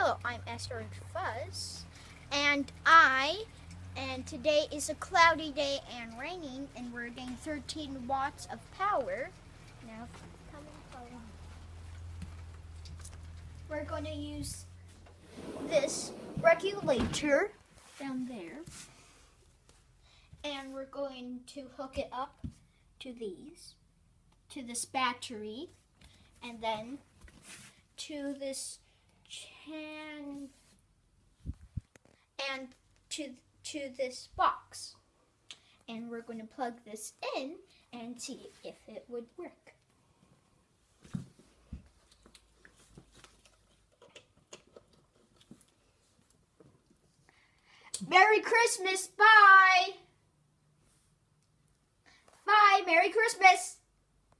Hello, I'm Esther Fuzz, and today is a cloudy day and raining, and we're getting 13 watts of power. Now, we're going to use this regulator down there, and we're going to hook it up to this battery, and then to this and to this box, and we're going to plug this in and see if it would work. Merry Christmas! Bye! Bye! Merry Christmas!